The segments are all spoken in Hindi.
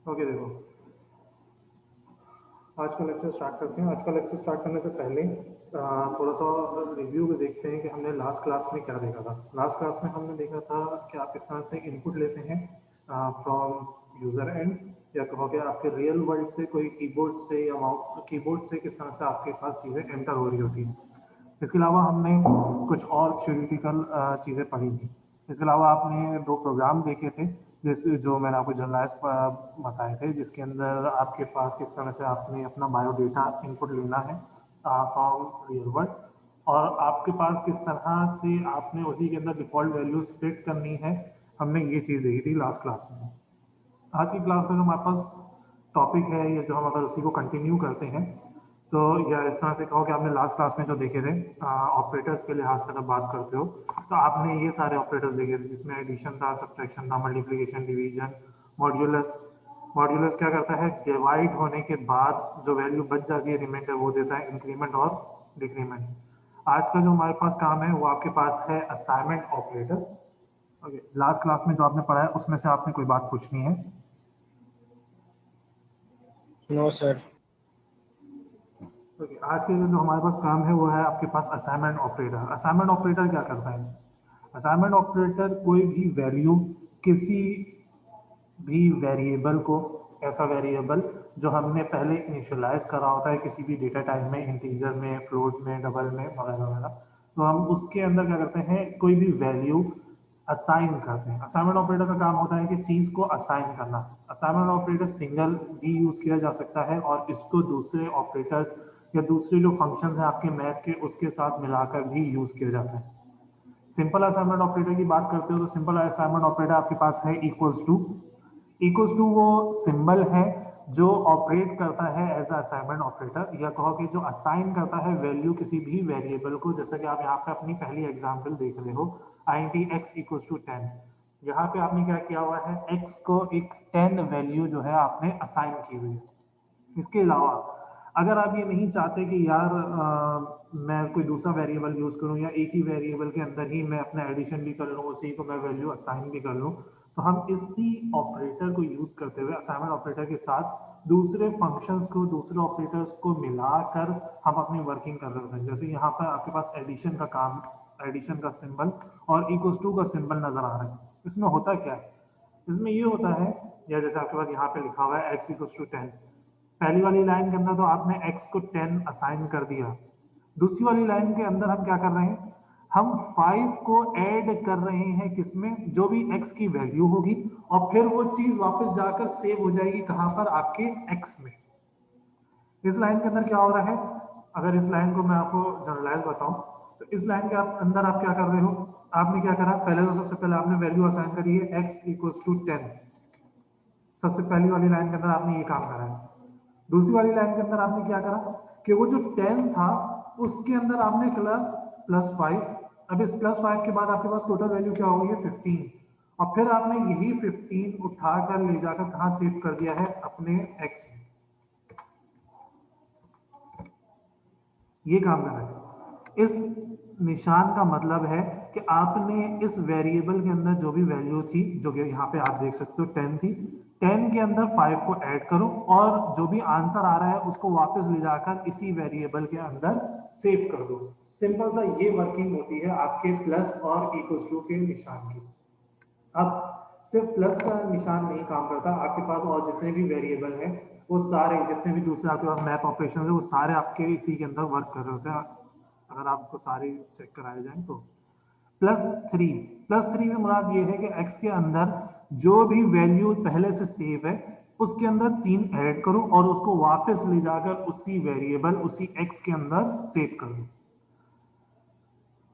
ओके देखो, आज का लेक्चर स्टार्ट करते हैं। आज का लेक्चर स्टार्ट करने से पहले थोड़ा सा रिव्यू में देखते हैं कि हमने लास्ट क्लास में क्या देखा था। लास्ट क्लास में हमने देखा था कि आप इस तरह से इनपुट लेते हैं फ्रॉम यूज़र एंड, या कहोगे आपके रियल वर्ल्ड से, कोई कीबोर्ड से या माउस कीबोर्ड से किस तरह से आपके पास चीज़ें एंटर हो रही होती हैं। इसके अलावा हमने कुछ और थ्योरेटिकल चीज़ें पढ़ी थी। इसके अलावा आपने दो प्रोग्राम देखे थे, जिस जो मैंने आपको जनरलाइज बताए थे, जिसके अंदर आपके पास किस तरह से आपने अपना बायोडेटा इनपुट लेना है फ्रॉम रियल वर्ल्ड, और आपके पास किस तरह से आपने उसी के अंदर डिफ़ॉल्ट वैल्यू स्प्लिट करनी है। हमने ये चीज़ देखी थी लास्ट क्लास में। आज की क्लास में जो हमारे पास टॉपिक है, या जो हम अगर उसी को कंटिन्यू करते हैं, तो या इस तरह से कहो कि आपने लास्ट क्लास में जो देखे थे ऑपरेटर्स के लिहाज से अगर बात करते हो, तो आपने ये सारे ऑपरेटर्स देखे थे जिसमें एडिशन था, सब्ट्रैक्शन था, मल्टीप्लिकेशन, डिवीजन, मॉड्यूलस। मॉड्यूलस क्या करता है, डिवाइड होने के बाद जो वैल्यू बच जाती है रिमाइंडर, वो देता है इंक्रीमेंट और डिक्रीमेंट। आज का जो हमारे पास काम है वो आपके पास है assignment operator. Okay, last class में जो आपने पढ़ा है उसमें से आपने कोई बात पूछनी है? No sir. ओके, आज के लिए जो हमारे पास काम है वो है आपके पास असाइनमेंट ऑपरेटर। असाइनमेंट ऑपरेटर क्या करता है? असाइनमेंट ऑपरेटर कोई भी वैल्यू किसी भी वेरिएबल को, ऐसा वेरिएबल जो हमने पहले इनिशियलाइज करा होता है किसी भी डेटा टाइप में, इंटीजर में, फ्लोट में, डबल में, वगैरह वगैरह, तो हम उसके अंदर क्या करते हैं, कोई भी वैल्यू असाइन करते हैं। असाइनमेंट ऑपरेटर का काम होता है कि चीज़ को असाइन करना। असाइनमेंट ऑपरेटर सिंगल भी यूज़ किया जा सकता है, और इसको दूसरे ऑपरेटर्स या दूसरे जो फंक्शंस हैं आपके मैथ के, उसके साथ मिलाकर भी यूज़ किया जाता है। सिंपल असाइनमेंट ऑपरेटर की बात करते हो तो सिंपल असाइनमेंट ऑपरेटर आपके पास है इक्वल्स टू। इक्वल्स टू वो सिंबल है जो ऑपरेट करता है एज असाइनमेंट ऑपरेटर, या कहो कि जो असाइन करता है वैल्यू किसी भी वेरिएबल को। जैसा कि आप यहाँ पे अपनी पहली एग्जांपल देख रहे हो, int x इक्वल्स टू 10। यहाँ पे आपने क्या किया हुआ है, x को एक 10 वैल्यू जो है आपने असाइन की हुई है। इसके अलावा अगर आप ये नहीं चाहते कि यार मैं कोई दूसरा वेरिएबल यूज़ करूं, या एक ही वेरिएबल के अंदर ही मैं अपना एडिशन भी कर लूं, उसी को मैं वैल्यू असाइन भी कर लूं, तो हम इसी ऑपरेटर को यूज़ करते हुए असाइनमेंट ऑपरेटर के साथ दूसरे फंक्शंस को, दूसरे ऑपरेटर्स को मिलाकर हम अपनी वर्किंग कर रहे होते हैं। जैसे यहाँ पर आपके पास एडिशन का काम, एडिशन का सिंबल और इक्वल्स टू का सिंबल नजर आ रहा है। इसमें होता क्या है? इसमें ये होता है, या जैसे आपके पास यहाँ पे लिखा हुआ है x इक्वल्स टू 10, पहली वाली लाइन के अंदर तो आपने x को 10 असाइन कर दिया। दूसरी वाली लाइन के अंदर हम क्या कर रहे हैं, हम 5 को ऐड कर रहे हैं किसमें, जो भी x की वैल्यू होगी, और फिर वो चीज वापस जाकर सेव हो जाएगी कहां पर, आपके x में। इस लाइन के अंदर क्या हो रहा है, अगर इस लाइन को मैं आपको जनरलाइज बताऊं, तो इस लाइन के अंदर आप क्या कर रहे हो, आपने क्या करा, पहले तो सबसे पहले आपने वैल्यू असाइन करी है x इक्वल्स टू 10। सबसे पहली वाली लाइन के अंदर आपने ये काम करा है। दूसरी वाली लाइन के अंदर आपने क्या करा कि वो जो 10 था उसके अंदर आपने करा +5। अब इस +5 के बाद आपके पास टोटल वैल्यू क्या हो गई है, 15। और फिर आपने यही 15 उठाकर ले जाकर कहां सेव कर दिया है, अपने x में। ये काम कर रहा है। इस निशान का मतलब है कि आपने इस वेरिएबल के अंदर जो भी वैल्यू थी, जो कि यहाँ पे आप देख सकते हो 10 थी, 10 के अंदर 5 को ऐड करो, और जो भी आंसर आ रहा है उसको वापस ले जाकर इसी वेरिएबल के अंदर सेव कर दो। सिंपल सा ये वर्किंग होती है आपके प्लस और इक्वल्स टू के निशान की। अब सिर्फ प्लस का निशान नहीं काम करता, आपके पास और जितने भी वेरिएबल हैं, वो सारे, जितने भी दूसरे आपके पास मैथ ऑपरेशन है, वो सारे आपके इसी के अंदर वर्क कर रहे होते हैं। अगर आपको सारे चेक कराए जाएं तो +3, +3 से मुराद ये है कि x के अंदर जो भी वैल्यू पहले से सेव है उसके अंदर 3 ऐड करो, और उसको वापस ले जाकर उसी वेरिएबल, उसी x के अंदर सेव कर दो।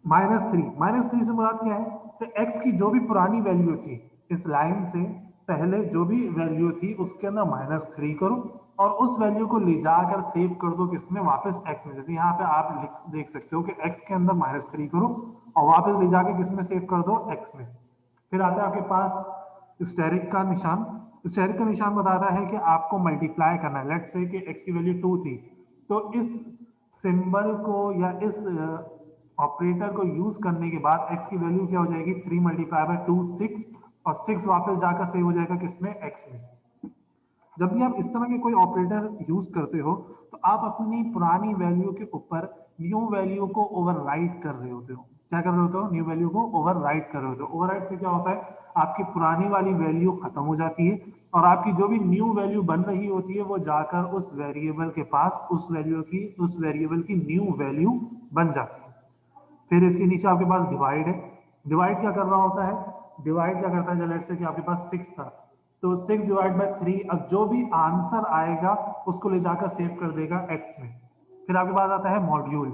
-3, -3 से मुराद क्या है, तो x की जो भी पुरानी वैल्यू थी, इस लाइन से पहले जो भी वैल्यू थी उसके अंदर -3 करो, और उस वैल्यू को ले जाकर सेव कर दो किसमें, वापस x में। जैसे यहाँ पे आप देख सकते हो कि x के अंदर -3 करो और वापस ले जाकर किसमें सेव कर दो, x में। फिर आता है आपके पास स्टेरिक का निशान। स्टेरिक का निशान बताता है कि आपको मल्टीप्लाई करना है। लेट्स से कि x की वैल्यू 2 थी, तो इस सिंबल को या इस ऑपरेटर को यूज करने के बाद x की वैल्यू क्या हो जाएगी, 3 × 2 6, और 6 वापस जाकर सेव हो जाएगा किसमें, x में। जब भी आप इस तरह के कोई ऑपरेटर यूज करते हो तो आप अपनी पुरानी वैल्यू के ऊपर न्यू वैल्यू को ओवरराइट कर रहे होते हो। क्या कर रहे होते हो? न्यू वैल्यू को ओवरराइट कर रहे होते हो। ओवरराइट से क्या होता है, आपकी पुरानी वाली वैल्यू खत्म हो जाती है और आपकी जो भी न्यू वैल्यू बन रही होती है वो जाकर उस वेरिएबल के पास उस वेरिएबल की न्यू वैल्यू बन जाती है। फिर इसके नीचे आपके पास डिवाइड है। डिवाइड क्या कर रहा होता है? डिवाइड क्या करता है, लेट्स से कि आपके पास 6 था, तो 6 डिवाइड बाय 3, अब जो भी आंसर आएगा उसको ले जाकर सेव कर देगा एक्स में। फिर आपके पास आता है मॉड्यूल।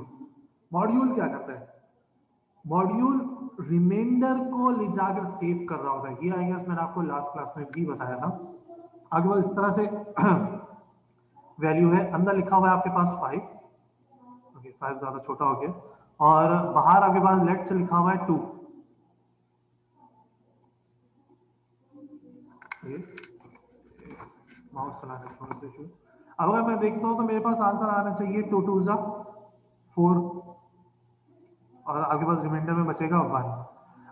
मॉड्यूल क्या करता है? मॉड्यूल रिमाइंडर को ले जाकर सेव कर रहा होता है। ये आई गेस मैंने आपको लास्ट क्लास में भी बताया था। आगे बाद इस तरह से वैल्यू है, अंदर लिखा हुआ है आपके पास 5, ओके 5 ज्यादा छोटा हो गया, और बाहर आपके पास लेफ्ट से लिखा हुआ है 2। माउस चलाने थोड़ा सा इशू। अब अगर मैं देखता हूं तो मेरे पास आंसर आना चाहिए 2 2 जा 4, और आपके पास रिमाइंडर में बचेगा 1।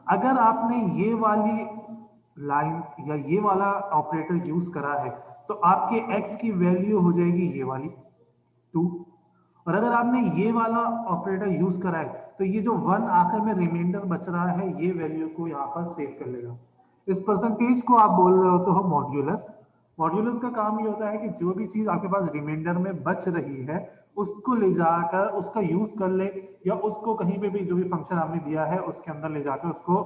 अगर आपने ये वाली लाइन या ये वाला ऑपरेटर यूज करा है तो आपके x की वैल्यू हो जाएगी ये वाली 2, और अगर आपने ये वाला ऑपरेटर यूज करा है तो ये जो 1 आखिर में रिमाइंडर बच रहा है ये वैल्यू को यहाँ पर सेव कर लेगा। इस परसेंटेज को आप बोल रहे हो तो हो मॉड्यूलस। मॉड्यूलस का काम ये होता है कि जो भी चीज आपके पास रिमाइंडर में बच रही है उसको ले जाकर उसका यूज कर ले, या उसको कहीं पे भी जो भी फंक्शन आपने दिया है उसके अंदर ले जाकर उसको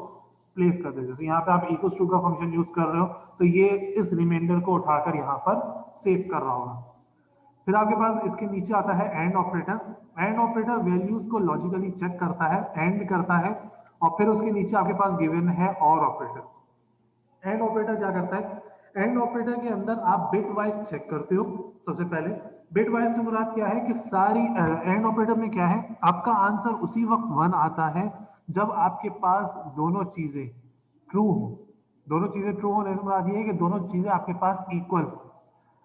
प्लेस कर दे। जैसे यहाँ पे आप इक्वल्स टू का फंक्शन यूज कर रहे हो तो ये इस रिमाइंडर को उठाकर यहाँ पर सेव कर रहा होगा। फिर आपके पास इसके नीचे आता है and operator. And operator values को लॉजिकली चेक करता है, एंड करता है, और फिर उसके नीचे आपके पास गिवन है और ऑपरेटर। एंड ऑपरेटर क्या करता है? एंड ऑपरेटर के अंदर आप बिट वाइज चेक करते हो। सबसे पहले बिट वाइज से मुराद क्या है कि सारी एंड ऑपरेटर में क्या है, आपका आंसर उसी वक्त 1 आता है जब आपके पास दोनों चीजें ट्रू हो। दोनों चीजें ट्रू होने से मुराद ये है कि दोनों चीजें आपके पास इक्वल।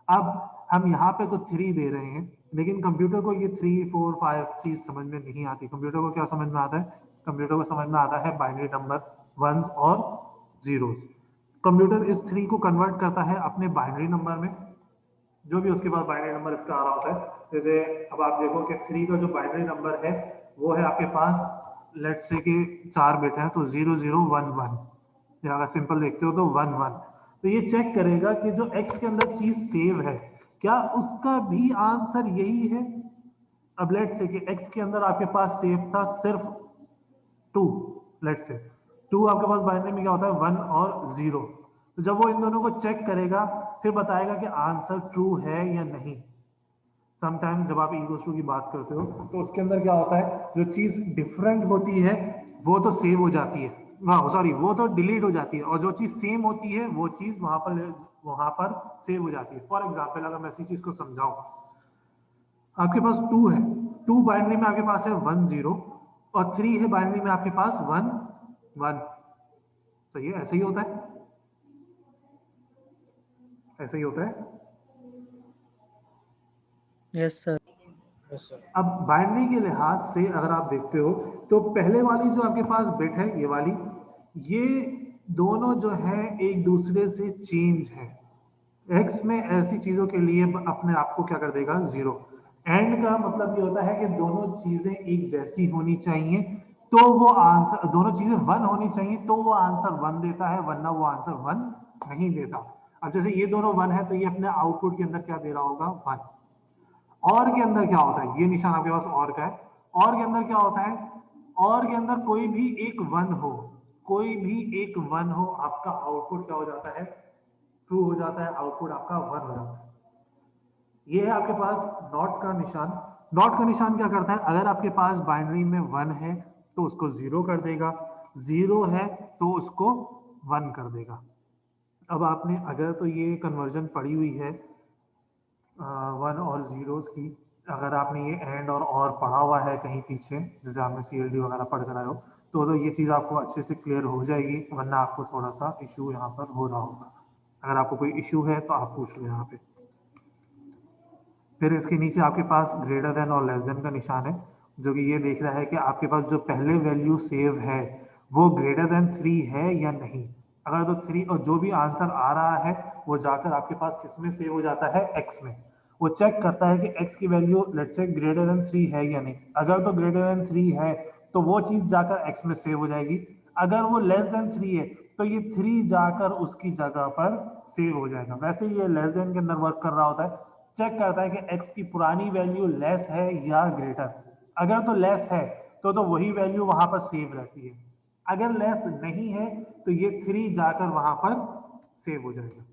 अब हम यहाँ पे तो 3 दे रहे हैं लेकिन कंप्यूटर को ये 3 4 5 चीज समझ में नहीं आती। कंप्यूटर को क्या समझ में आता है? कंप्यूटर को समझ में आता है बाइनरी नंबर, वंस और जीरोस। कंप्यूटर इस 3 को कन्वर्ट करता है अपने बाइनरी नंबर में, जो भी उसके पास बाइनरी नंबर इसका आ रहा होता है। जैसे अब आप देखो कि 3 का जो बाइनरी नंबर है वो है आपके पास लेट से कि 4 बिट है, तो 0011, या अगर सिंपल देखते हो तो 11। तो ये चेक करेगा कि जो x के अंदर चीज सेव है क्या उसका भी आंसर यही है। अब लेट से कि x के अंदर आपके पास सेव था सिर्फ 2, लेट से 2 आपके पास बाइनरी में क्या होता है 1 और 0। तो जब वो इन दोनों को चेक करेगा फिर बताएगा कि आंसर ट्रू है या नहीं। समटाइम्स जब आप इक्वल्स टू की बात करते हो तो उसके अंदर क्या होता है, जो चीज डिफरेंट होती है वो तो सेव हो जाती है, सॉरी वो तो डिलीट हो जाती है, और जो चीज सेम होती है वो चीज वहां पर सेव हो जाती है। फॉर एग्जाम्पल अगर मैं इसी चीज को समझाऊं, आपके पास 2 है, 2 बाइनरी में आपके पास है 1 0, और 3 है बाइनरी में आपके पास 1 1। सही है, ऐसे ही होता है, ऐसे ही होता है। Yes sir. अब बाइनरी के लिहाज से अगर आप देखते हो तो पहले वाली जो आपके पास बिट है ये वाली, ये दोनों जो है एक दूसरे से चेंज है। एक्स में ऐसी चीजों के लिए अपने आप को क्या कर देगा 0। एंड का मतलब ये होता है कि दोनों चीजें एक जैसी होनी चाहिए तो वो आंसर, दोनों चीजें 1 होनी चाहिए तो वो आंसर 1 देता है, वरना वो आंसर 1 नहीं देता। अब जैसे ये दोनों 1 है तो ये अपने आउटपुट के अंदर क्या दे रहा होगा 1। और के अंदर क्या होता है, ये निशान आपके पास और का है। और के अंदर क्या होता है, और के अंदर कोई भी एक 1 हो, कोई भी एक 1 हो, आपका आउटपुट क्या हो जाता है ट्रू हो जाता है, आउटपुट आपका 1 हो जाता है। ये है आपके पास नॉट का निशान। नॉट का निशान क्या करता है, अगर आपके पास बाइनरी में 1 है तो उसको 0 कर देगा, 0 है तो उसको 1 कर देगा। अब आपने अगर तो ये कन्वर्जन पड़ी हुई है 1 और जीरोस की, अगर आपने ये एंड और पढ़ा हुआ है कहीं पीछे, जैसे आपने CLD वगैरह पढ़ कर आए हो, तो ये चीज़ आपको अच्छे से क्लियर हो जाएगी, वरना आपको थोड़ा सा इशू यहाँ पर हो रहा होगा। अगर आपको कोई इशू है तो आप पूछ लो यहाँ पे। फिर इसके नीचे आपके पास ग्रेटर देन और लेस देन का निशान है, जो कि ये देख रहा है कि आपके पास जो पहले वैल्यू सेव है वो ग्रेटर देन 3 है या नहीं। अगर तो 3 और जो भी आंसर आ रहा है वो जाकर आपके पास किस में सेव हो जाता है, x में। वो चेक करता है कि x की value let's say greater than 3 है या नहीं। अगर तो ग्रेटर देन 3 है तो वो चीज जाकर x में सेव हो जाएगी। अगर वो लेस देन 3 है तो ये 3 जाकर उसकी जगह पर सेव हो जाएगा। वैसे ही ये लेस देन के अंदर वर्क कर रहा होता है, चेक करता है कि x की पुरानी वैल्यू लेस है या ग्रेटर। अगर तो लेस है तो वही वैल्यू वहां पर सेव रहती है। अगर लेस नहीं है तो ये 3 जाकर वहां पर सेव हो जाएगा।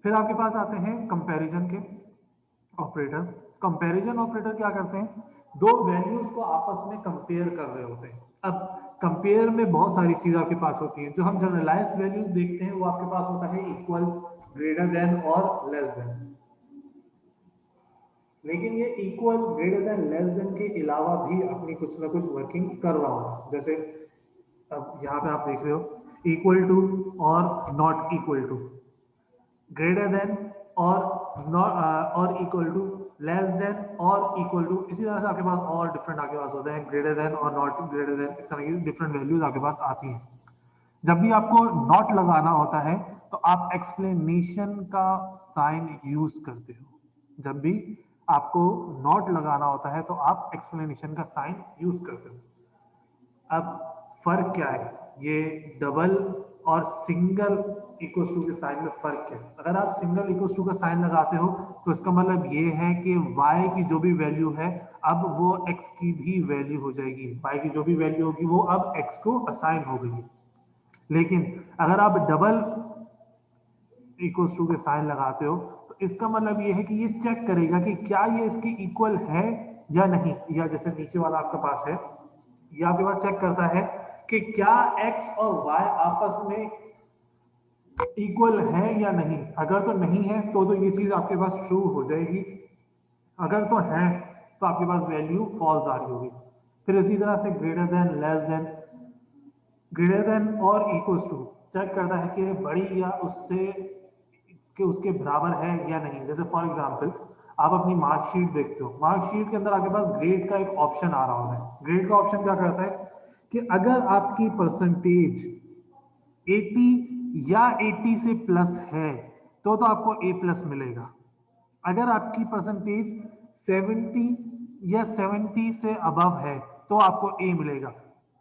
फिर आपके पास आते हैं कंपैरिजन के ऑपरेटर। कंपैरिजन ऑपरेटर क्या करते हैं, दो वैल्यूज को आपस में कंपेयर कर रहे होते हैं। अब कंपेयर में बहुत सारी चीज आपके पास होती है। जो हम जनरलाइज वैल्यूज देखते हैं वो आपके पास होता है इक्वल, ग्रेटर देन और लेस देन। लेकिन ये equal, greater than, less than के अलावा भी अपनी कुछ ना कुछ वर्किंग कर रहा होगा। जैसे अब यहाँ पे आप देख रहे हो इक्वल टू और not equal to, greater than और नॉट और इक्वल टू, लेस देन और इक्वल टू। इसी तरह से आपके पास और डिफरेंट आपके पास होते हैं, ग्रेटर देन और नॉट ग्रेटर देन, इस तरह की डिफरेंट वैल्यूज आपके पास आती हैं। जब भी आपको नॉट लगाना होता है तो आप एक्सप्लेनेशन का साइन यूज करते हो। जब भी आपको नॉट लगाना होता है तो आप एक्सप्लेनेशन का साइन यूज करते हो। अब फर्क क्या है, ये डबल और सिंगल इक्वल टू के साइन में फर्क क्या है। अगर आप सिंगल इक्वल टू का साइन लगाते हो तो इसका मतलब ये है कि y की जो भी वैल्यू है अब वो x की भी वैल्यू हो जाएगी। y की जो भी वैल्यू होगी वो अब x को असाइन हो गई है। लेकिन अगर आप डबल इक्वल टू के साइन लगाते हो तो इसका मतलब ये है कि ये चेक करेगा कि क्या ये इसकी इक्वल है या नहीं। या जैसे नीचे वाला आपके पास है, ये आपके पास चेक करता है कि क्या x और y आपस में इक्वल है या नहीं। अगर तो नहीं है तो ये चीज आपके पास ट्रू हो जाएगी। अगर तो है तो आपके पास वैल्यू फॉल्स आ रही होगी। फिर इसी तरह से greater than, less than, greater than और इक्वल्स टू चेक करता है कि बड़ी या उससे कि उसके बराबर है या नहीं। जैसे फॉर एग्जांपल आप अपनी मार्कशीट देखते हो, मार्कशीट के अंदर आपके पास ग्रेड का एक ऑप्शन आ रहा होता है। ग्रेड का ऑप्शन क्या करता है कि अगर आपकी परसेंटेज 80 या 80 से प्लस है तो आपको ए प्लस मिलेगा। अगर आपकी परसेंटेज 70 या 70 से अबव है तो आपको ए मिलेगा।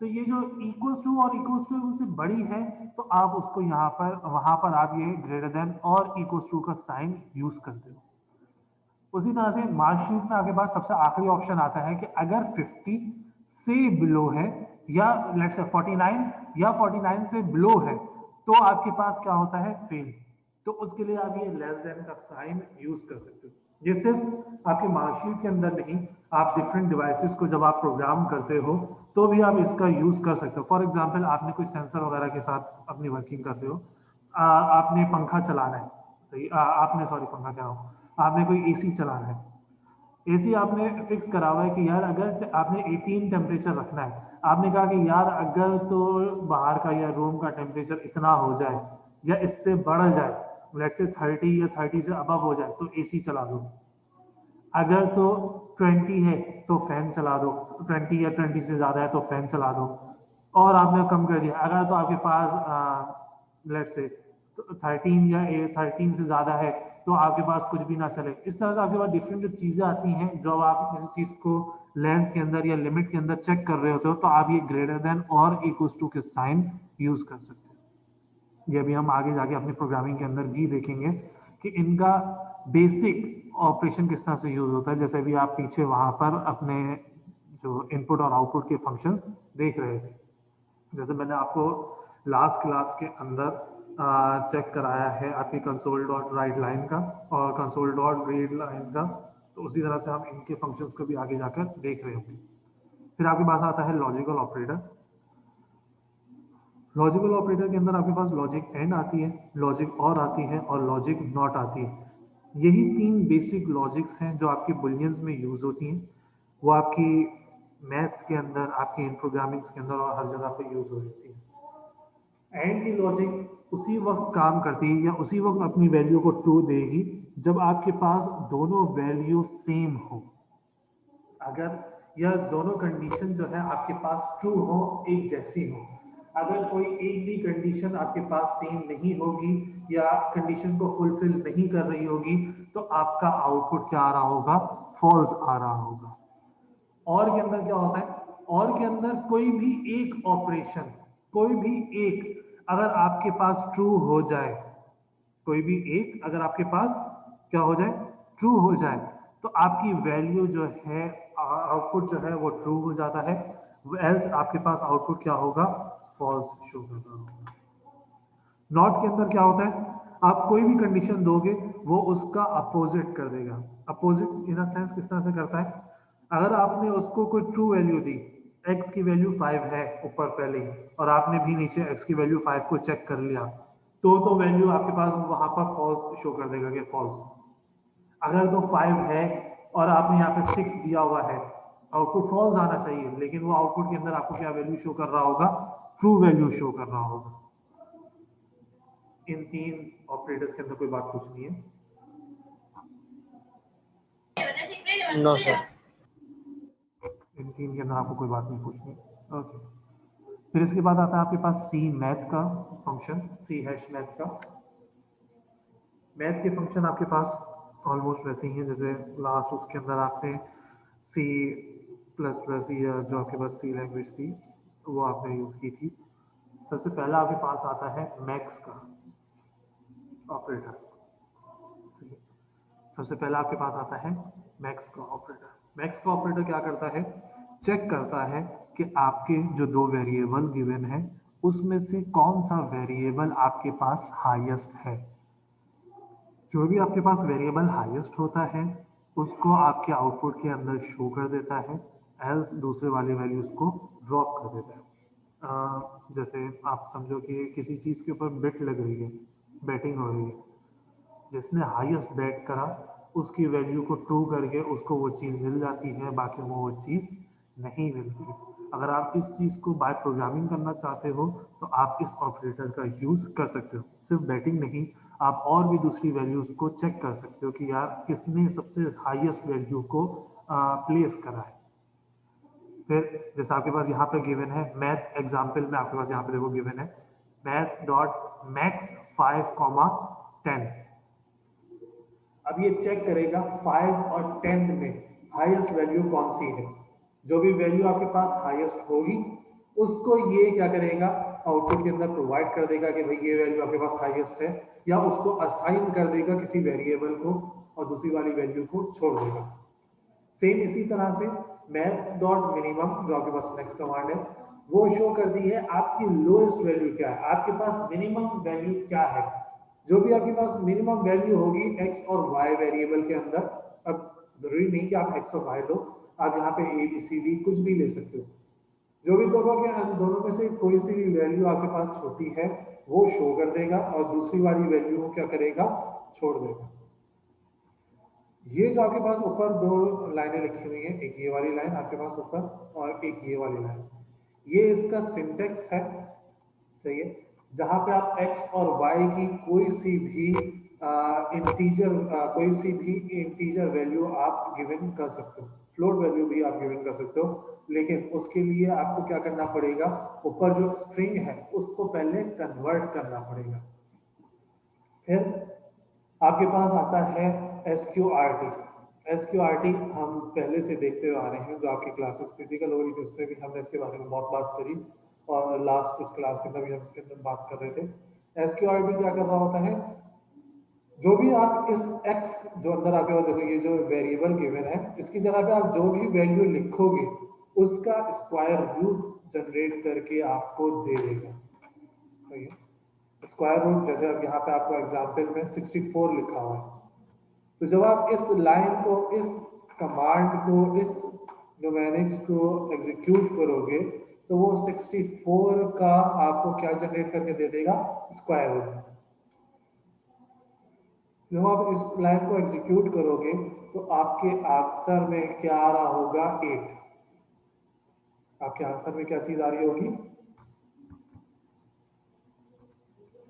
तो ये जो इक्वल्स टू और इक्वल्स टू उनसे बड़ी है तो आप उसको यहाँ पर वहां पर आप ये ग्रेटर देन और इक्वल्स टू का साइन यूज करते हो। उसी तरह से मार्कशीट में आपके पास सबसे आखिरी ऑप्शन आता है कि अगर 50 से बिलो है या लेट्स से 49 या 49 से बिलो है तो आपके पास क्या होता है, फेल। तो उसके लिए आप ये लेस देन का साइन यूज कर सकते हो। ये सिर्फ आपके मार्कशीट के अंदर नहीं, आप डिफरेंट डिवाइसेस को जब आप प्रोग्राम करते हो तो भी आप इसका यूज कर सकते हो। फॉर एग्जांपल आपने कोई सेंसर वगैरह के साथ अपनी वर्किंग करते हो, आपने पंखा चलाना है, सही आपने सॉरी पंखा क्या हो, आपने कोई एसी चलाना है। एसी आपने फिक्स करा हुआ है कि यार अगर आपने 18 टेम्परेचर रखना है, आपने कहा कि यार अगर तो बाहर का या रूम का टेम्परेचर इतना हो जाए या इससे बढ़ जाए, लेट्स से 30 या 30 से अबव हो जाए तो एसी चला दो। अगर तो 20 है तो फैन चला दो, 20 या 20 से ज़्यादा है तो फैन चला दो। और आपने कम कर दिया, अगर तो आपके पास लेट से 13 या 13 से ज़्यादा है तो आपके पास कुछ भी ना चले। इस तरह से आपके पास डिफरेंट जो चीज़ें आती हैं, जब आप किसी चीज़ को लेंथ के अंदर या लिमिट के अंदर चेक कर रहे होते हो तो आप ये ग्रेटर देन और इक्वल्स टू के साइन यूज़ कर सकते हो। ये भी हम आगे जाके अपनी प्रोग्रामिंग के अंदर भी देखेंगे कि इनका बेसिक ऑपरेशन किस तरह से यूज होता है। जैसे भी आप पीछे वहां पर अपने जो इनपुट और आउटपुट के फंक्शंस देख रहे थे, जैसे मैंने आपको लास्ट क्लास के अंदर चेक कराया है आपकी कंसोल डॉट राइट लाइन का और कंसोल डॉट रीड लाइन का, तो उसी तरह से हम इनके फंक्शंस को भी आगे जाकर देख रहे होंगे। फिर आपके पास आता है लॉजिकल ऑपरेटर। लॉजिकल ऑपरेटर के अंदर आपके पास लॉजिक एंड आती है, लॉजिक और आती है और लॉजिक नॉट आती है। यही तीन बेसिक लॉजिक्स हैं जो आपकी बुलियंस में यूज होती हैं। वो आपकी मैथ्स के अंदर, आपकी इन प्रोग्रामिंग्स के अंदर और हर जगह पे यूज हो जाती है। एंड की लॉजिक उसी वक्त काम करती है या उसी वक्त अपनी वैल्यू को ट्रू देगी जब आपके पास दोनों वैल्यू सेम हो। अगर यह दोनों कंडीशन जो है आपके पास ट्रू हो, एक जैसी हो, अगर कोई एक भी कंडीशन आपके पास सेम नहीं होगी या कंडीशन को फुलफिल नहीं कर रही होगी तो आपका आउटपुट क्या आ रहा होगा, फॉल्स आ रहा होगा। और के अंदर क्या होता है, और के अंदर कोई भी एक ऑपरेशन, कोई भी एक अगर आपके पास ट्रू हो जाए, कोई भी एक अगर आपके पास क्या हो जाए, ट्रू हो जाए, तो आपकी वैल्यू जो है, आउटपुट जो है वो ट्रू हो जाता है, एल्स आपके पास आउटपुट क्या होगा, फॉल्स शो कर रहा होगा। नॉट के अंदर क्या होता है, आप कोई भी कंडीशन दोगे वो उसका अपोजिट कर देगा। अपोजिट इन सेंस किस तरह से करता है, अगर आपने उसको कोई ट्रू वैल्यू दी, x की वैल्यू 5 है ऊपर पहले ही, और आपने भी नीचे x की वैल्यू 5 को चेक कर लिया, तो वैल्यू आपके पास वहां पर फॉल्स शो कर देगा कि फॉल्स। अगर तो 5 है और आपने यहाँ पे 6 दिया हुआ है, आउटपुट फॉल्स आना चाहिए, लेकिन वो आउटपुट के अंदर आपको क्या वैल्यू शो कर रहा होगा, ट्रू वैल्यू शो कर रहा होगा। इन तीन ऑपरेटर्स के अंदर कोई बात पूछनी है? No sir. इन तीन के अंदर आपको कोई बात नहीं पूछनी, ओके। फिर इसके बाद आता है आपके पास सी मैथ का फंक्शन, सी हैश मैथ का। मैथ के फंक्शन आपके पास ऑलमोस्ट वैसे ही हैं जैसे लास्ट उसके अंदर आपने सी प्लस प्लस या जो आपके पास सी लैंग्वेज थी वो आपने यूज़ की थी। सबसे पहला आपके पास आता है मैक्स का ऑपरेटर, ठीक है। सबसे पहला आपके पास आता है मैक्स का ऑपरेटर। मैक्स का ऑपरेटर क्या करता है, चेक करता है कि आपके जो दो वेरिएबल गिवन है उसमें से कौन सा वेरिएबल आपके पास हाईएस्ट है। जो भी आपके पास वेरिएबल हाईएस्ट होता है उसको आपके आउटपुट के अंदर शो कर देता है, एल्स दूसरे वाले वैल्यूज को ड्रॉप कर देता है। जैसे आप समझो कि किसी चीज़ के ऊपर बेट लग रही है, बैटिंग हो रही है, जिसने हाईएस्ट बैट करा उसकी वैल्यू को ट्रू करके उसको वो चीज़ मिल जाती है, बाकी वो चीज़ नहीं मिलती। अगर आप इस चीज़ को बाय प्रोग्रामिंग करना चाहते हो तो आप इस ऑपरेटर का यूज़ कर सकते हो। सिर्फ बैटिंग नहीं, आप और भी दूसरी वैल्यूज़ को चेक कर सकते हो कि यार किसने सबसे हाईएस्ट वैल्यू को प्लेस करा है। फिर जैसे आपके पास यहाँ पे गिवन है मैथ एग्जाम्पल में, आपके पास यहाँ पे देखो गिवन है मैथ डॉट मैक्स 5, 10। अब ये चेक करेगा 5 और 10 में हाईएस्ट वैल्यू कौन सी है। जो भी वैल्यू आपके पास हाईएस्ट होगी उसको ये क्या करेगा, आउटपुट के अंदर प्रोवाइड कर देगा कि भाई ये वैल्यू आपके पास हाईएस्ट है, या उसको असाइन कर देगा किसी वेरिएबल को और दूसरी वाली वैल्यू को छोड़ देगा। सेम इसी तरह से मैथ डॉट मिनिमम जो आपके पास नेक्स्ट कमांड है वो शो कर दी है आपकी लोएस्ट वैल्यू क्या है, आपके पास मिनिमम वैल्यू क्या है। जो भी आपके पास मिनिमम वैल्यू होगी एक्स और वाई वेरिएबल के अंदर, अब जरूरी नहीं कि आप एक्स और वाई लो, आप यहाँ पे ए बी सी डी कुछ भी ले सकते हो। जो भी दोनों में से कोई सी भी वैल्यू आपके पास छोटी है वो शो कर देगा और दूसरी वाली वैल्यू को क्या करेगा, छोड़ देगा। ये जो आपके पास ऊपर दो लाइनें लिखी हुई हैं, एक ये वाली लाइन आपके पास ऊपर और एक ये वाली लाइन, ये इसका सिंटेक्स है, सही है। जहां पे आप x और y की कोई सी भी इंटीजर वैल्यू आप गिवन कर सकते हो, फ्लोट वैल्यू भी आप गिवन कर सकते हो, लेकिन उसके लिए आपको क्या करना पड़ेगा, ऊपर जो स्ट्रिंग है उसको पहले कन्वर्ट करना पड़ेगा। फिर आपके पास आता है SQRT। SQRT हम पहले से देखते हुए आ रहे हैं, जो आपकी क्लासेस फिजिकल हो रही थी उसमें भी हमने इसके बारे में बहुत बात करी और लास्ट कुछ क्लास के अंदर भी हम इसके अंदर बात कर रहे थे। SQRT क्या कर रहा होता है, जो भी आप इस x जो अंदर आपके पास देखो ये जो वेरिएबल गिवन है इसकी जगह पे आप जो भी वैल्यू लिखोगे उसका स्क्वायर रूट जनरेट करके आपको दे देगा, सही है। स्क्वायर रूट जैसे अब यहाँ पे आपको एग्जाम्पल में 64 लिखा हुआ है, तो जब आप इस लाइन को, इस कमांड को, इस न्यूमेरिक्स को एग्जीक्यूट करोगे तो वो 64 का आपको क्या जनरेट करके दे देगा, स्क्वायर रूट। जब आप इस लाइन को एग्जीक्यूट करोगे तो आपके आंसर में क्या आ रहा होगा, 8। आपके आंसर में क्या चीज आ रही होगी,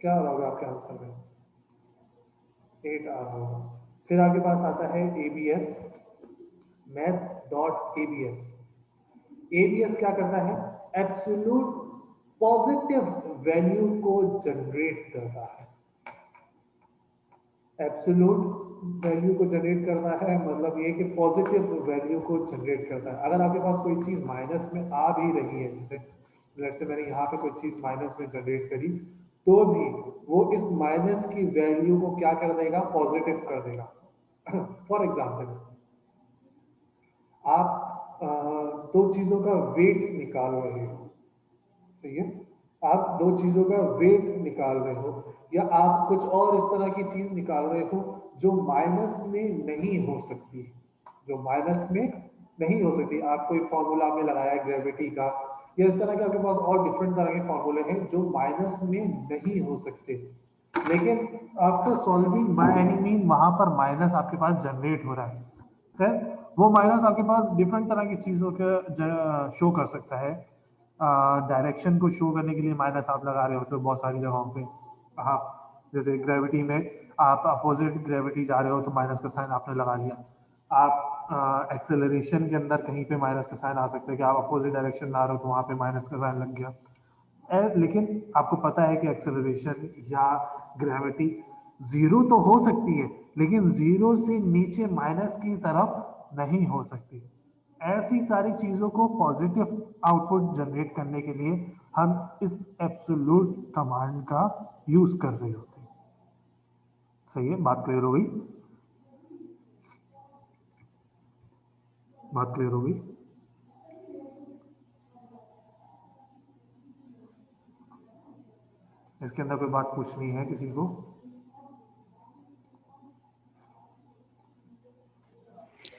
क्या आ रहा होगा आपके आंसर में, 8 आ रहा होगा। फिर आपके पास आता है ABS, math dot ABS। ABS क्या करता है, एब्सोल्यूट पॉजिटिव वैल्यू को जनरेट करता है। एब्सोल्यूट वैल्यू को जनरेट करना है मतलब ये कि पॉजिटिव वैल्यू को जनरेट करता है। अगर आपके पास कोई चीज माइनस में आ भी रही है, जैसे लेट्स से मैंने यहाँ पे कोई चीज माइनस में जनरेट करी, तो भी वो इस माइनस की वैल्यू को क्या कर देगा, पॉजिटिव कर देगा। फॉर एग्जाम्पल, आप दो चीजों का वेट निकाल रहे हो, सही है, आप दो चीजों का वेट निकाल रहे हो, या आप कुछ और इस तरह की चीज निकाल रहे हो जो माइनस में नहीं हो सकती, जो माइनस में नहीं हो सकती। आप कोई फॉर्मूला में लगाया ग्रेविटी का, या इस तरह के आपके पास और डिफरेंट तरह के फॉर्मूले हैं जो माइनस में नहीं हो सकते, लेकिन after solving by any mean वहां पर माइनस आपके पास जनरेट हो रहा है। वो माइनस आपके पास डिफरेंट तरह की चीजों के शो कर सकता है। डायरेक्शन को शो करने के लिए माइनस आप लगा रहे होते हो बहुत सारी जगहों पे। हाँ, जैसे ग्रेविटी में आप अपोजिट ग्रेविटी जा रहे हो तो माइनस का साइन आपने लगा लिया। आप एक्सेलरेशन के अंदर कहीं पे माइनस का साइन आ सकता है कि आप अपोजिट डायरेक्शन ला रहे हो तो वहां पे माइनस का साइन लग गया। लेकिन आपको पता है कि एक्सेलरेशन या ग्रेविटी जीरो तो हो सकती है, लेकिन जीरो से नीचे माइनस की तरफ नहीं हो सकती। ऐसी सारी चीजों को पॉजिटिव आउटपुट जनरेट करने के लिए हम इस एब्सोल्यूट कमांड का यूज कर रहे होते हैं। सही है, बात क्लियर हो गई? बात क्लियर हो गई? इसके अंदर कोई बात पूछनी है किसी को?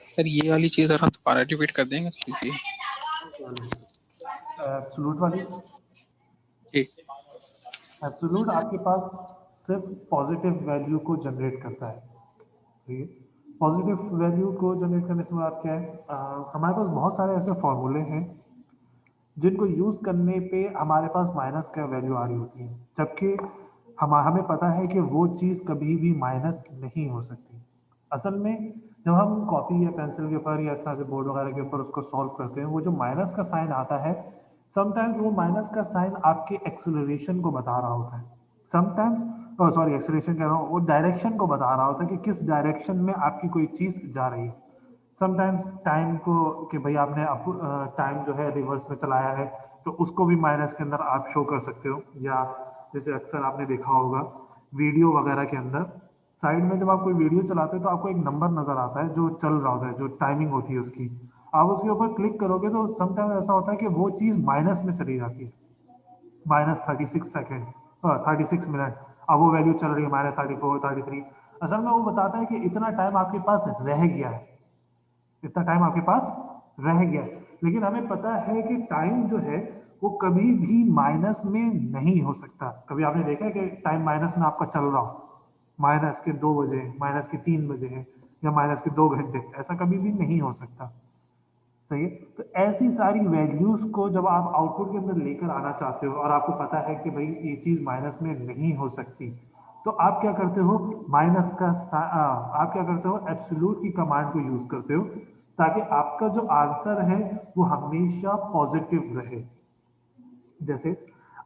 सर ये वाली चीज अगर हम दोबारा रिपीट कर देंगे तो जी। एब्सोल्यूट वाली? जी एब्सोल्यूट आपके पास सिर्फ पॉजिटिव वैल्यू को जनरेट करता है। सही है, पॉजिटिव वैल्यू को जनरेट करने से बात क्या है, हमारे पास बहुत सारे ऐसे फॉर्मूले हैं जिनको यूज करने पे हमारे पास माइनस का वैल्यू आ रही होती है, जबकि हमें पता है कि वो चीज़ कभी भी माइनस नहीं हो सकती। असल में जब हम कॉपी या पेंसिल के ऊपर या इस तरह से बोर्ड वगैरह के ऊपर उसको सॉल्व करते हैं, वो जो माइनस का साइन आता है, समटाइम्स वो माइनस का साइन आपके एक्सेलरेशन को बता रहा होता है। समटाइम्स सॉरी, एक्सेलरेशन कह रहा हूँ, वो डायरेक्शन को बता रहा होता है कि किस डायरेक्शन में आपकी कोई चीज़ जा रही है। समटाइम्स टाइम को, कि भाई आपने टाइम जो है रिवर्स में चलाया है, तो उसको भी माइनस के अंदर आप शो कर सकते हो। या जैसे अक्सर आपने देखा होगा वीडियो वगैरह के अंदर साइड में जब आप कोई वीडियो चलाते हो तो आपको एक नंबर नजर आता है जो चल रहा होता है, जो टाइमिंग होती है उसकी। आप उसके ऊपर क्लिक करोगे तो समटाइम ऐसा होता है कि वो चीज़ माइनस में चली जाती है, -36 सेकेंड, 36 मिनट। अब वो वैल्यू चल रही है -34, 33। असल में वो बताता है कि इतना टाइम आपके पास रह गया है, इतना टाइम आपके पास रह गया है। लेकिन हमें पता है कि टाइम जो है वो कभी भी माइनस में नहीं हो सकता। कभी आपने देखा है कि टाइम माइनस में आपका चल रहा हो, -2 बजे, -3 बजे है, या -2 घंटे, ऐसा कभी भी नहीं हो सकता। सही है, तो ऐसी सारी वैल्यूज को जब आप आउटपुट के अंदर लेकर आना चाहते हो और आपको पता है कि भाई ये चीज माइनस में नहीं हो सकती, तो आप क्या करते हो, आप क्या करते हो, एब्सोल्यूट की कमांड को यूज करते हो, ताकि आपका जो आंसर है वो हमेशा पॉजिटिव रहे। जैसे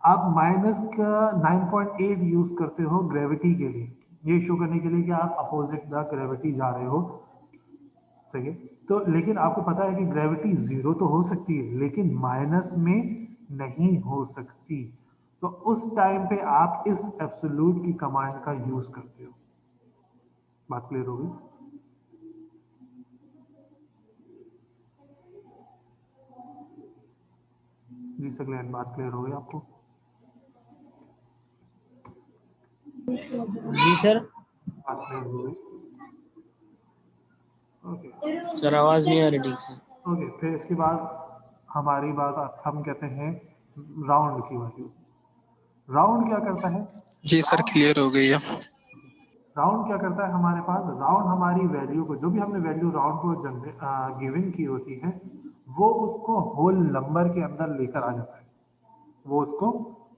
आप माइनस का 9.8 यूज करते हो ग्रेविटी के लिए, ये शो करने के लिए कि आप अपोजिट द ग्रेविटी जा रहे हो। सही है, तो लेकिन आपको पता है कि ग्रेविटी जीरो तो हो सकती है लेकिन माइनस में नहीं हो सकती, तो उस टाइम पे आप इस एब्सोल्यूट की कमांड का यूज करते हो। बात क्लियर होगी? जी सगलैन, बात क्लियर हो गई आपको? जी सर। बात क्लियर हो गई? ओके सर आवाज नहीं आ रही ठीक से। ओके, फिर इसके बाद हमारी बात हम कहते हैं राउंड की वैल्यू। राउंड क्या करता है? जी सर क्लियर हो गई है। राउंड क्या करता है हमारे पास, राउंड हमारी वैल्यू को, जो भी हमने वैल्यू राउंड को गिवन की होती है, वो उसको होल नंबर के अंदर लेकर आ जाता है, वो उसको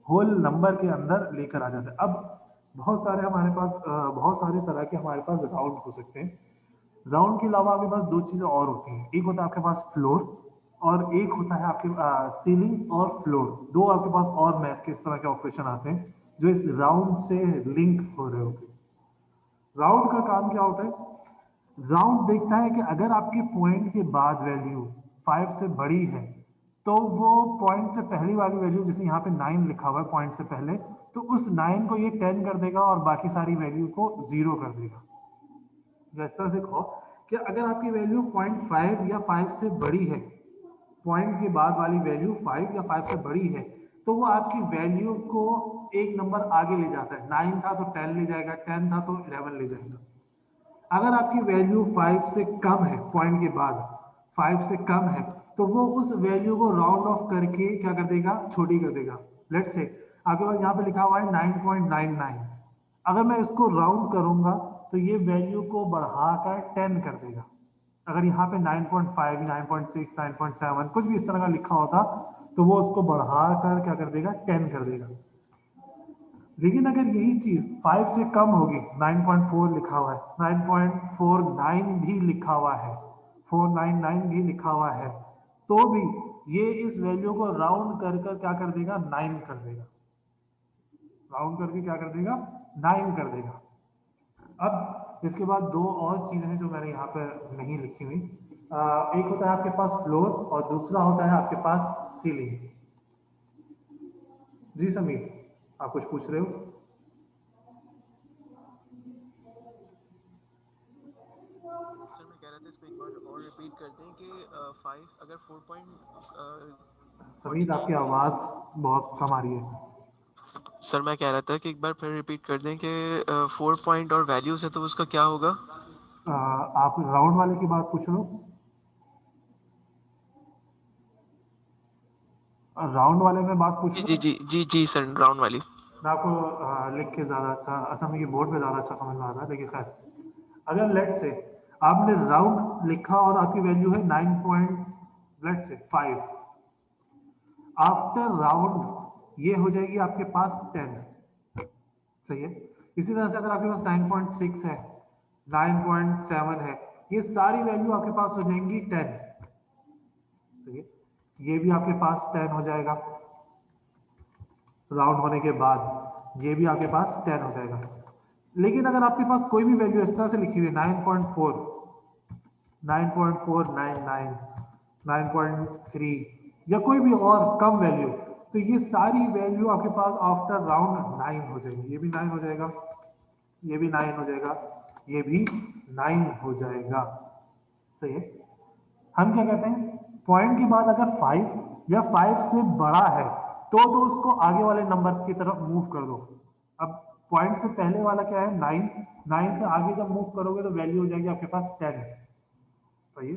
होल नंबर के अंदर लेकर आ जाता है। अब बहुत सारे हमारे पास बहुत सारे तरह के हमारे पास राउंड हो सकते हैं। राउंड के अलावा आपके पास दो चीजें और होती हैं, एक होता है आपके पास फ्लोर और एक होता है आपके सीलिंग और फ्लोर। दो आपके पास और मैथ के इस तरह के ऑपरेशन आते हैं जो इस राउंड से लिंक हो रहे होते हैं। राउंड का काम क्या होता है? राउंड देखता है कि अगर आपके पॉइंट के बाद वैल्यू 5 से बड़ी है तो वो पॉइंट से पहली वाली वैल्यू, जैसे यहाँ पे 9 लिखा हुआ है पॉइंट से पहले, तो उस 9 को ये 10 कर देगा और बाकी सारी वैल्यू को 0 कर देगा। या इस तरह से कहो कि अगर आपकी वैल्यू 0.5 या 5 से बड़ी है, पॉइंट के बाद वाली वैल्यू 5 या 5 से बड़ी है, तो वो आपकी वैल्यू को एक नंबर आगे ले जाता है। 9 था तो 10 ले जाएगा, 10 था तो 11 ले जाएगा। अगर आपकी वैल्यू 5 से कम है, पॉइंट के बाद 5 से कम है, तो वो उस वैल्यू को राउंड ऑफ करके क्या कर देगा? छोटी कर देगा। लेट्स से आपके पास यहाँ पे लिखा हुआ है 9.99, अगर मैं इसको राउंड करूंगा तो ये वैल्यू को बढ़ाकर 10 कर देगा। अगर यहाँ पे 9.5, 9.6, 9.7 कुछ भी इस तरह का लिखा होता तो वो उसको बढ़ाकर क्या कर देगा? 10 कर देगा। लेकिन अगर यही चीज 5 से कम होगी, 9.4 लिखा हुआ है, 9.49 भी लिखा हुआ है, 499 भी लिखा हुआ है, तो भी ये इस वैल्यू को राउंड कर कर क्या कर देगा? 9 कर देगा। राउंड करके क्या कर देगा? 9 कर देगा। अब इसके बाद दो और चीजें हैं जो मैंने यहाँ पर नहीं लिखी हुई। एक होता है आपके पास फ्लोर और दूसरा होता है आपके पास सीलिंग। जी समीर, आप कुछ पूछ रहे हो? सर मैं कह रहा था इसको एक बार और रिपीट कर दें कि 5 अगर 4 समीर, आपकी आवाज बहुत कम आ रही है। सर मैं कह रहा था कि एक बार फिर रिपीट कर दें कि 4 पॉइंट और वैल्यूज है तो उसका क्या होगा? आप राउंड वाले की बात पूछ रहे हो? राउंड वाले में बात पूछ जी रहे जी हो? जी जी जी सर, राउंड वाली। मैं आपको लिख के ज़्यादा अच्छा, असम के बोर्ड पे ज़्यादा अच्छा समझ में आ रहा है, लेकिन खैर, अगर लेट से आपने राउंड लिखा और आपकी वैल्यू है 9.5, आफ्टर राउंड ये हो जाएगी आपके पास 10। सही है। इसी तरह से अगर आपके पास 9.6 है, 9.7 है, ये सारी वैल्यू आपके पास हो जाएंगी 10। सही है। ये भी आपके पास 10 हो जाएगा राउंड होने के बाद, ये भी आपके पास 10 हो जाएगा। लेकिन अगर आपके पास कोई भी वैल्यू इस तरह से लिखी हुई है 9.4, 9.499, 9.3 या कोई भी और कम वैल्यू, तो ये सारी वैल्यू आपके पास आफ्टर राउंड 9 हो जाएगी। ये भी 9 हो जाएगा, ये भी 9 हो जाएगा, ये भी 9 हो जाएगा। सही है। हम क्या कहते हैं? पॉइंट के बाद अगर 5 या 5 से बड़ा है तो उसको आगे वाले नंबर की तरफ मूव कर दो। अब पॉइंट से पहले वाला क्या है? 9, 9 से आगे जब मूव करोगे तो वैल्यू हो जाएगी आपके पास 10। सही है।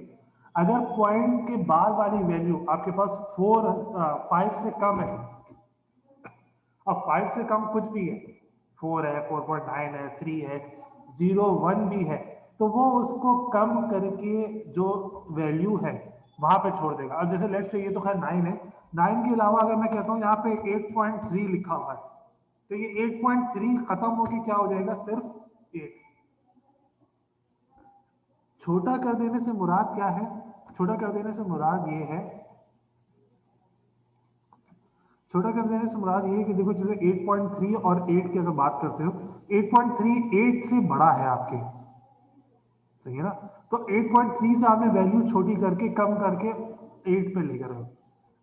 अगर पॉइंट के बाद वाली वैल्यू आपके पास 5 से कम है, अब 5 से कम कुछ भी है, 4 है, 4.9 है, 3 है, 0, 1 भी है, तो वो उसको कम करके जो वैल्यू है वहां पे छोड़ देगा। अब जैसे लेट्स से ये तो खैर 9 है, 9 के अलावा अगर मैं कहता हूँ यहाँ पे 8.3 लिखा हुआ है, तो ये 8.3 खत्म होके क्या हो जाएगा? सिर्फ 8। छोटा कर देने से मुराद क्या है? छोटा कर देने से मुराद ये है, छोटा कर देने से मुराद ये है कि देखो, जैसे 8.3 और 8 की अगर बात करते हो, 8.3 8 से बड़ा है आपके। सही है ना? तो 8.3 से आपने वैल्यू छोटी करके, कम करके 8 पे लेकर आए।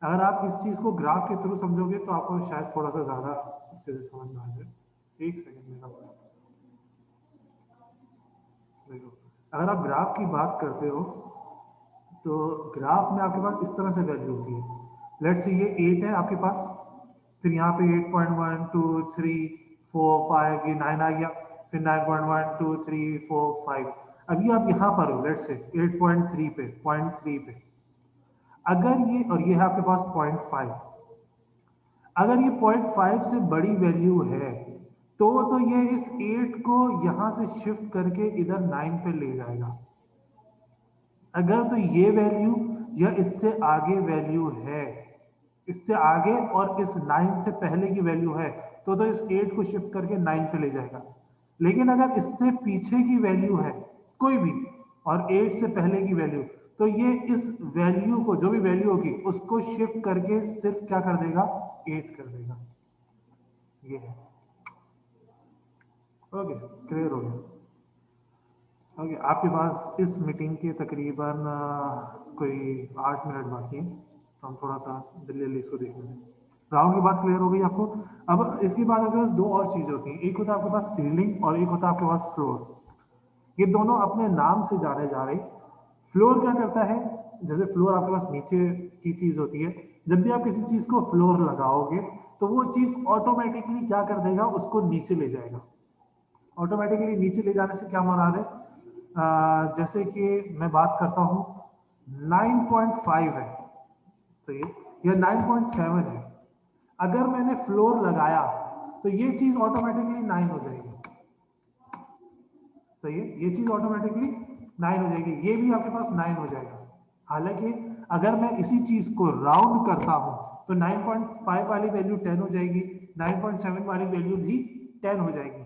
अगर आप इस चीज को ग्राफ के थ्रू समझोगे तो आपको शायद थोड़ा सा ज्यादा अच्छे से समझ में आ जाए। एक सेकंड मेरा, देखो, अगर आप ग्राफ की बात करते हो तो ग्राफ में आपके पास इस तरह से वैल्यू होती है। लेट्स से ये 8 है आपके पास, फिर यहाँ पे 8.1 2 3 4 5, ये 9 आ गया, फिर 9.1 2 3 4 5। अभी आप यहाँ पर हो लेट्स से 8.3 पे, 0.3 पे। अगर ये, और ये है आपके पास 0.5, अगर ये 0.5 से बड़ी वैल्यू है तो ये इस 8 को यहाँ से शिफ्ट करके इधर 9 पे ले जाएगा। अगर तो ये वैल्यू या इससे आगे वैल्यू है, इससे आगे और इस 9 से पहले की वैल्यू है तो इस 8 को शिफ्ट करके 9 पे ले जाएगा। लेकिन अगर इससे पीछे की वैल्यू है कोई भी और 8 से पहले की वैल्यू, तो ये इस वैल्यू को, जो भी वैल्यू होगी उसको शिफ्ट करके सिर्फ क्या कर देगा, 8 कर देगा। ये है। ओके, क्लियर हो गया। ओके, आपके पास इस मीटिंग के तकरीबन कोई 8 मिनट बाकी है, तो हम थोड़ा सा जल्दी जल्दी इसको देख लेते हैं। राउंड की बात क्लियर हो गई आपको। अब इसके बाद आपके पास दो और चीज़ें होती हैं, एक होता है आपके पास सीलिंग और एक होता है आपके पास फ्लोर। ये दोनों अपने नाम से जाने जा रहे। फ्लोर क्या करता है, जैसे फ्लोर आपके पास नीचे की चीज़ होती है, जब भी आप किसी चीज़ को फ्लोर लगाओगे तो वो चीज़ ऑटोमेटिकली क्या कर देगा, उसको नीचे ले जाएगा। ऑटोमेटिकली नीचे ले जाने से क्या मुराद है, जैसे कि मैं बात करता हूँ 9.5 है, सही है, या 9.7 है, अगर मैंने फ्लोर लगाया तो ये चीज ऑटोमेटिकली 9 हो जाएगी। सही है, ये चीज ऑटोमेटिकली 9 हो जाएगी, ये भी आपके पास 9 हो जाएगा। हालांकि अगर मैं इसी चीज को राउंड करता हूं तो 9.5 वाली वैल्यू 10 हो जाएगी, 9.7 वाली वैल्यू भी 10 हो जाएगी।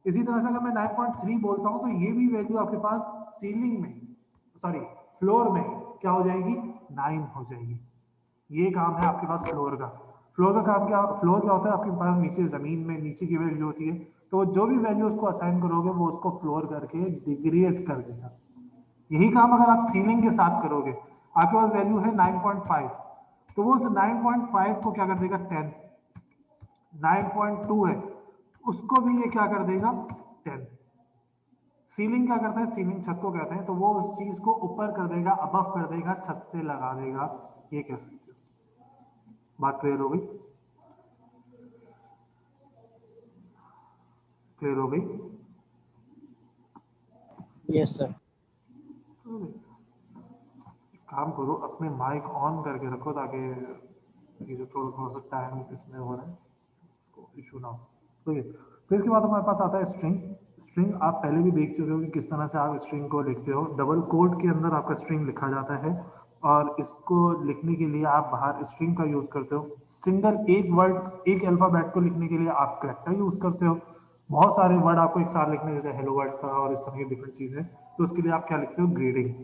इसी तरह से अगर मैं 9.3 बोलता हूं तो ये भी वैल्यू आपके पास सीलिंग में, सॉरी फ्लोर में क्या हो जाएगी, 9 हो जाएगी। ये काम है आपके पास फ्लोर का। फ्लोर का काम क्या, फ्लोर क्या होता है, आपके पास नीचे जमीन में नीचे की वैल्यू होती है, तो जो भी वैल्यू उसको असाइन करोगे वो उसको फ्लोर करके डिग्रेड कर देगा। यही काम अगर आप सीलिंग के साथ करोगे, आपके पास वैल्यू है 9.5, तो वो उस 9.5 को क्या कर देगा 10, 9.2 है उसको भी ये क्या कर देगा 10। सीलिंग क्या करता है, सीलिंग छत को कहते हैं, तो वो उस चीज को ऊपर कर देगा, अबव कर देगा, छत से लगा देगा। ये कह सकते हो। बात क्लियर हो गई, क्लियर हो गई। Yes sir. काम करो, अपने माइक ऑन करके रखो ताकि ये जो थोड़ा थोड़ा सा टाइम इसमें हो रहा है तो इशू ना हो। ठीक है, फिर इसके बाद हमारे पास आता है स्ट्रिंग। स्ट्रिंग आप पहले भी देख चुके हो कि किस तरह से आप स्ट्रिंग को लिखते हो। डबल कोड के अंदर आपका स्ट्रिंग लिखा जाता है और इसको लिखने के लिए आप बाहर स्ट्रिंग का यूज करते हो। सिंगल एक वर्ड, एक अल्फाबेट को लिखने के लिए आप करैक्टर यूज करते हो। बहुत सारे वर्ड आपको एक साथ लिखने, जैसे हेलो वर्ड था और इस तरह की डिफरेंट चीजें, तो उसके लिए आप क्या लिखते हो, ग्रेडिंग।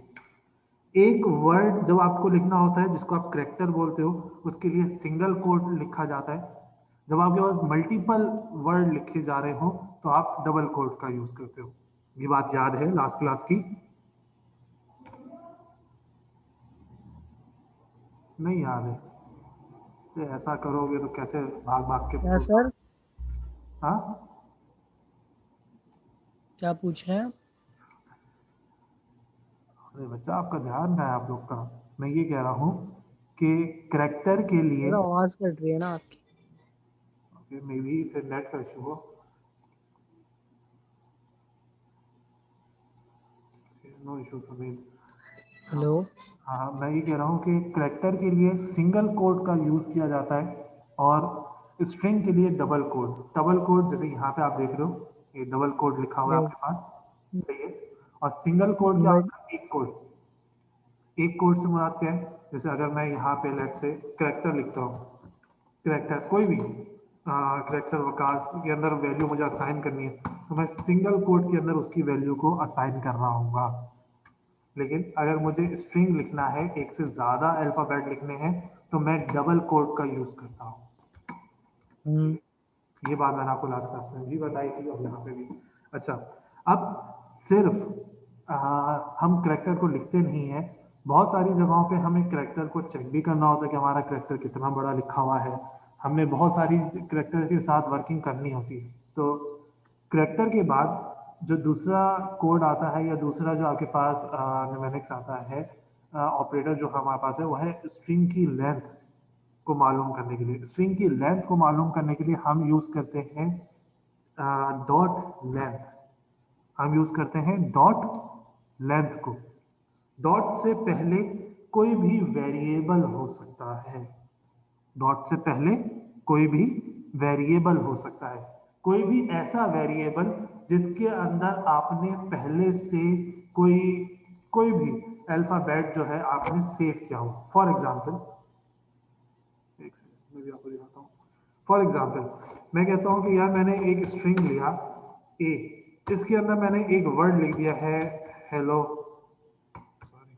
एक वर्ड जब आपको लिखना होता है जिसको आप करैक्टर बोलते हो, उसके लिए सिंगल कोड लिखा जाता है। जब आपके पास मल्टीपल वर्ड लिखे जा रहे हो तो आप डबल कोड का यूज करते हो। ये बात याद है लास्ट क्लास की? नहीं याद है? तो ऐसा करोगे तो कैसे भाग भाग के क्या सर, हाँ, क्या पूछ रहे हैं आप? अरे बच्चा आपका ध्यान है आप लोग का। मैं ये कह रहा हूँ कि करैक्टर के लिए, थोड़ा आवाज कट रही है ना आपकी। मे बी फिर नेट का इशू हो। No issue for me. Hello. हाँ, मैं ये कह रहा हूँ कि करैक्टर के लिए सिंगल कोड का यूज किया जाता है और स्ट्रिंग के लिए डबल कोड। डबल कोड जैसे यहाँ पे आप देख रहे हो, ये डबल कोड लिखा हुआ है आपके पास, सही है। और सिंगल कोड क्या बट होता है, एक कोड। एक कोड से मुराद क्या है, जैसे अगर मैं यहाँ पे लेट से करैक्टर लिखता हूँ, करैक्टर कोई भी करैक्टर वकास के अंदर वैल्यू मुझे असाइन करनी है, तो मैं सिंगल कोड के अंदर उसकी वैल्यू को असाइन कर रहा हूँ। लेकिन अगर मुझे स्ट्रिंग लिखना है, एक से ज्यादा अल्फाबेट लिखने हैं, तो मैं डबल कोड का यूज करता हूँ। ये बात मैंने आपको लास्ट क्लास में भी बताई थी और यहाँ पे भी। अच्छा, अब सिर्फ हम करैक्टर को लिखते नहीं हैं, बहुत सारी जगहों पे हमें करैक्टर को चेक भी करना होता है कि हमारा करैक्टर कितना बड़ा लिखा हुआ है। हमने बहुत सारी करैक्टर के साथ वर्किंग करनी होती है। तो करैक्टर के बाद जो दूसरा कोड आता है या दूसरा जो आपके पास न्यूमेरिक्स आता है, ऑपरेटर जो हमारे पास है, वो है स्ट्रिंग की लेंथ को मालूम करने के लिए। स्ट्रिंग की लेंथ को मालूम करने के लिए हम यूज करते हैं डॉट लेंथ। हम यूज करते हैं डॉट लेंथ को। डॉट से पहले कोई भी वेरिएबल हो सकता है। डॉट से पहले कोई भी वेरिएबल हो सकता है, कोई भी ऐसा वेरिएबल जिसके अंदर आपने पहले से कोई कोई भी अल्फाबेट जो है आपने सेव किया हो। फॉर एग्जाम्पल, एक सेकंड मैं भी आपको दिखाता हूँ। फॉर एग्जाम्पल, मैं कहता हूँ कि यार मैंने एक स्ट्रिंग लिया ए, इसके अंदर मैंने एक वर्ड लिख दिया है हेलो, सॉरी,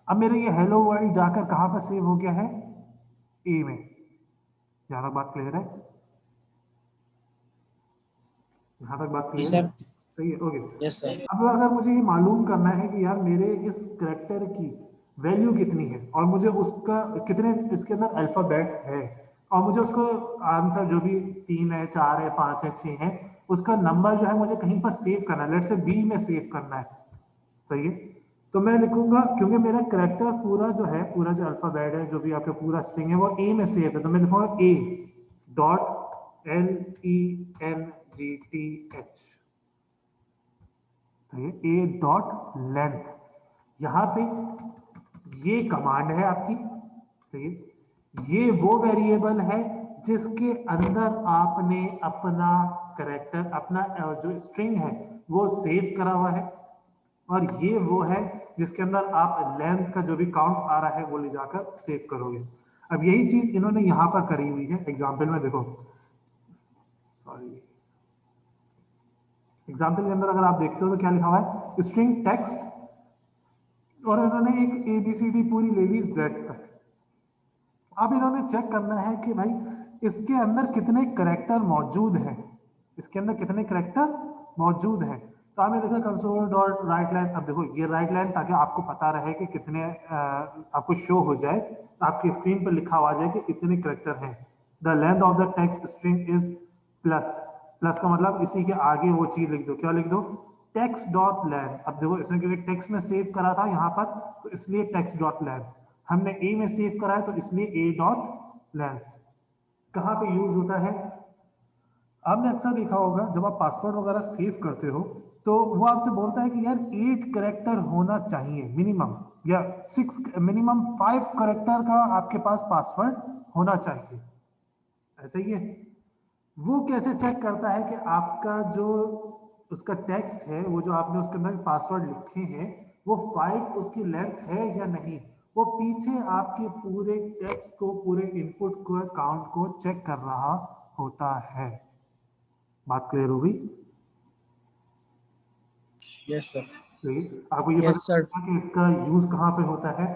अब मेरा ये हेलो वर्ल्ड जाकर कहाँ पर सेव हो गया है, ए में। यहाँ तक बात क्लियर है, यहाँ तक बात जी क्लियर है, सर। सही है, ओके। Yes sir. अब अगर मुझे ये मालूम करना है कि यार मेरे इस करेक्टर की वैल्यू कितनी है और मुझे उसका कितने इसके अंदर अल्फाबेट है और मुझे उसको आंसर जो भी 3 है, 4 है, 5 है, 6 है, उसका नंबर जो है मुझे कहीं पर सेव करना है, लेट से बी में सेव करना है, सही है। तो मैं लिखूंगा, क्योंकि मेरा करेक्टर पूरा जो है, पूरा जो अल्फाबेट है, जो भी आपका पूरा स्ट्रिंग है वो ए में सेव है, तो मैं लिखूंगा ए डॉट LENGTH, तो ये ए डॉट लेंथ। यहाँ पे ये कमांड है आपकी, तो ये वो वेरिएबल है जिसके अंदर आपने अपना करेक्टर, अपना जो स्ट्रिंग है वो सेव करा हुआ है, और ये वो है जिसके अंदर आप लेंथ का जो भी काउंट आ रहा है वो ले जाकर सेव करोगे। अब यही चीज इन्होंने यहां पर करी हुई है एग्जाम्पल में, देखो, सॉरी, एग्जाम्पल के अंदर अगर आप देखते हो तो क्या लिखा हुआ है, स्ट्रिंग टेक्स्ट, और इन्होंने एक ABCD पूरी ले ली Z तक। अब इन्होंने चेक करना है कि भाई इसके अंदर कितने करेक्टर मौजूद हैं, इसके अंदर कितने करेक्टर मौजूद हैं। तो आपने देखा कंसोल डॉट राइट लाइन, अब देखो ये राइट लाइन ताकि आपको पता रहे कि कितने आपको शो हो जाए, आपकी स्क्रीन पर लिखा हुआ जाए कि इतने करेक्टर हैं। The length of the text string is plus, plus का मतलब इसी के आगे वो चीज लिख दो, क्या लिख दो, टेक्स्ट डॉट लेंथ। अब देखो इसने क्योंकि टेक्स्ट में सेव करा था यहाँ पर, तो इसलिए टेक्स्ट डॉट लेंथ, हमने ए में सेव करा है तो इसलिए ए डॉट लेंथ। कहाँ पे यूज होता है, आपने अक्सर देखा होगा जब आप पासवर्ड वगैरह सेव करते हो तो वो आपसे बोलता है कि यार 8 करेक्टर होना चाहिए मिनिमम, या 6 मिनिमम 5 करेक्टर का आपके पास पासवर्ड होना चाहिए, ऐसे ही है। वो कैसे चेक करता है कि आपका जो उसका टेक्स्ट है, वो जो आपने उसके अंदर पासवर्ड लिखे हैं वो 5 उसकी लेंथ है या नहीं, वो पीछे आपके पूरे टेक्स्ट को, पूरे इनपुट को, काउंट को चेक कर रहा होता है। बात क्लियर हो गई? Yes sir. आपको ये यस पता सर। चला कि इसका यूज कहाँ पे होता है?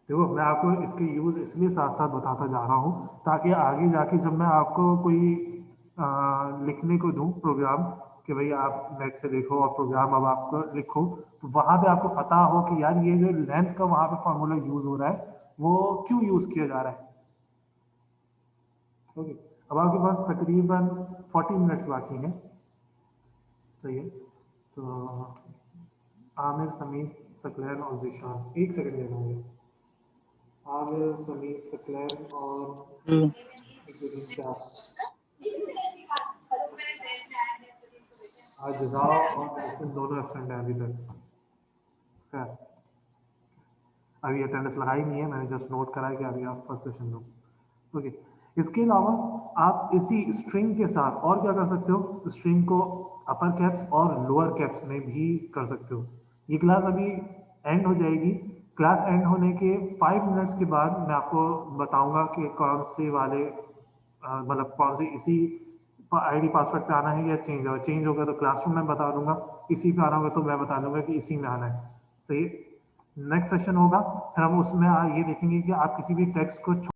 देखो मैं आपको इसके यूज इसलिए साथ साथ बताता जा रहा हूँ ताकि आगे जाके जब मैं आपको कोई लिखने को दूं प्रोग्राम, कि भाई आप नेट से देखो और प्रोग्राम अब आपको लिखो, तो वहां पे आपको पता हो कि यार ये जो लेंथ का वहां पे फॉर्मूला यूज हो रहा है वो क्यों यूज किया जा रहा है। ओके, अब आपके पास तकरीबन 40 मिनट्स बाकी हैं, सही है। तो आमिर, समीर, सकलैन और जीशान, एक सेकंड लेना होगा। आमिर, समीर, सकलैन और एक चार, आज जाओ और मोहसिन दोनों एब्सेंट हैं अभी तक। खैर, अभी अटेंडेंस लगाई नहीं है, मैंने जस्ट नोट करा है कि अभी आप फर्स्ट सेशन लो। ओके, इसके अलावा आप इसी स्ट्रिंग के साथ और क्या कर सकते हो, स्ट्रिंग को अपर कैप्स और लोअर कैप्स में भी कर सकते हो। ये क्लास अभी एंड हो जाएगी, क्लास एंड होने के 5 मिनट्स के बाद मैं आपको बताऊंगा कि कौन से वाले मतलब कौन से इसी आईडी पासवर्ड पे आना है या चेंज होगा। चेंज होगा तो क्लासरूम में बता दूंगा, इसी पे आना होगा तो मैं बता दूंगा कि इसी में आना है, सही। नेक्स्ट सेशन होगा, फिर हम उसमें ये देखेंगे कि आप किसी भी टेक्स्ट को